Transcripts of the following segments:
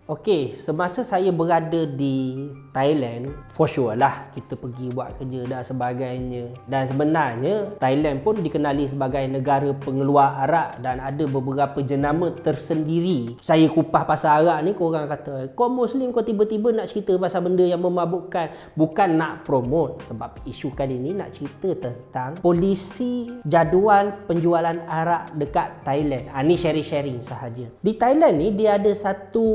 Okey, semasa saya berada di Thailand, for sure lah kita pergi buat kerja dan sebagainya. Dan sebenarnya Thailand pun dikenali sebagai negara pengeluar arak dan ada beberapa jenama tersendiri. Saya kupas pasal arak ni, korang kata kau Muslim, kau tiba-tiba nak cerita pasal benda yang memabukkan. Bukan nak promote, sebab isu kali ni nak cerita tentang polisi jadual penjualan arak dekat Thailand. Ni sharing-sharing sahaja. Di Thailand ni dia ada satu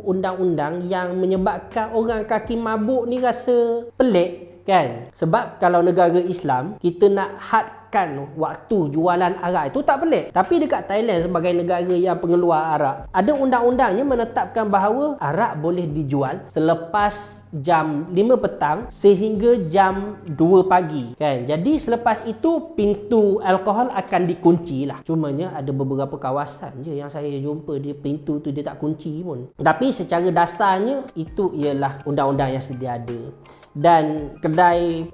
undang-undang yang menyebabkan orang kaki mabuk ni rasa pelik kan. Sebab kalau negara Islam kita nak hadkan waktu jualan arak itu tak pelik. Tapi dekat Thailand sebagai negara yang pengeluar arak, ada undang-undangnya menetapkan bahawa arak boleh dijual selepas jam 5 petang sehingga jam 2 pagi kan. Jadi selepas itu pintu alkohol akan dikunci lah. Cumanya ada beberapa kawasan je yang saya jumpa dia pintu tu dia tak kunci pun. Tapi secara dasarnya itu ialah undang-undang yang sedia ada. Dan kedai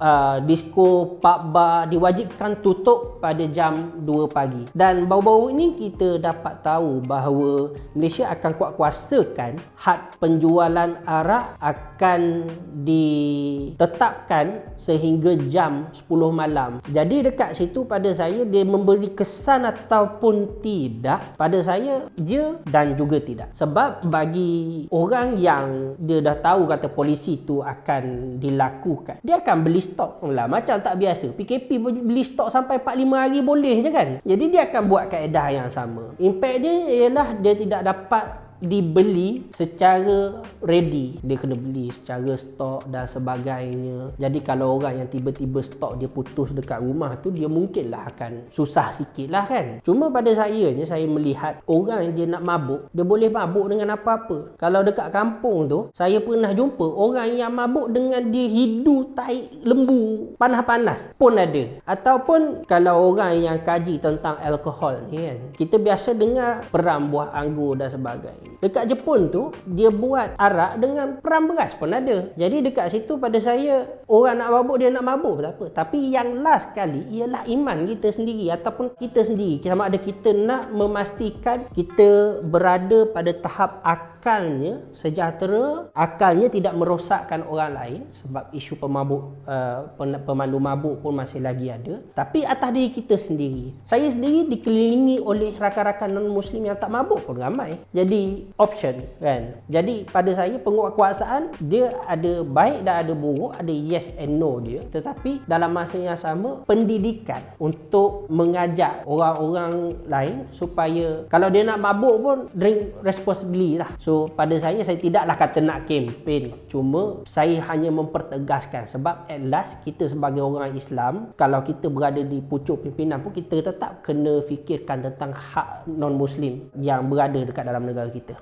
disco, pub, bar diwajibkan tutup pada jam 2 pagi. Dan baru-baru ini kita dapat tahu bahawa Malaysia akan kuat-kuasakan had penjualan arak akan ditetapkan sehingga jam 10 malam. Jadi dekat situ pada saya dia memberi kesan ataupun tidak, pada saya ya dan juga tidak. Sebab bagi orang yang dia dah tahu kata polisi tu akan dilakukan, dia akan beli stok lah. Macam tak biasa PKP beli stok sampai 4-5 hari boleh je kan. Jadi dia akan buat kaedah yang sama. Impact dia ialah dia tidak dapat dibeli secara ready. Dia kena beli secara stok dan sebagainya. Jadi kalau orang yang tiba-tiba stok dia putus dekat rumah tu, dia mungkinlah akan susah sikit lah kan. Cuma pada saya melihat orang yang dia nak mabuk, dia boleh mabuk dengan apa-apa. Kalau dekat kampung tu, saya pernah jumpa orang yang mabuk dengan dia hidu tai lembu panas-panas pun ada. Ataupun kalau orang yang kaji tentang alkohol ni kan, kita biasa dengar peram buah anggur dan sebagainya. Dekat Jepun tu, dia buat arak dengan peram beras pun ada. Jadi dekat situ pada saya, orang nak mabuk, dia nak mabuk tak apa. Tapi yang last sekali ialah iman kita sendiri ataupun kita sendiri. Sama ada kita nak memastikan kita berada pada tahap akalnya sejahtera, akalnya tidak merosakkan orang lain. Sebab isu pemandu mabuk pun masih lagi ada. Tapi atas diri kita sendiri. Saya sendiri dikelilingi oleh rakan-rakan non-Muslim yang tak mabuk pun ramai. Jadi option kan. Jadi pada saya penguatkuasaan dia ada baik dan ada buruk, ada yes and no dia. Tetapi dalam masa yang sama pendidikan untuk mengajak orang-orang lain supaya kalau dia nak mabuk pun drink responsibly lah. So pada saya tidaklah kata nak kempen. Cuma saya hanya mempertegaskan sebab at last kita sebagai orang Islam, kalau kita berada di pucuk pimpinan pun kita tetap kena fikirkan tentang hak non-Muslim yang berada dekat dalam negara kita.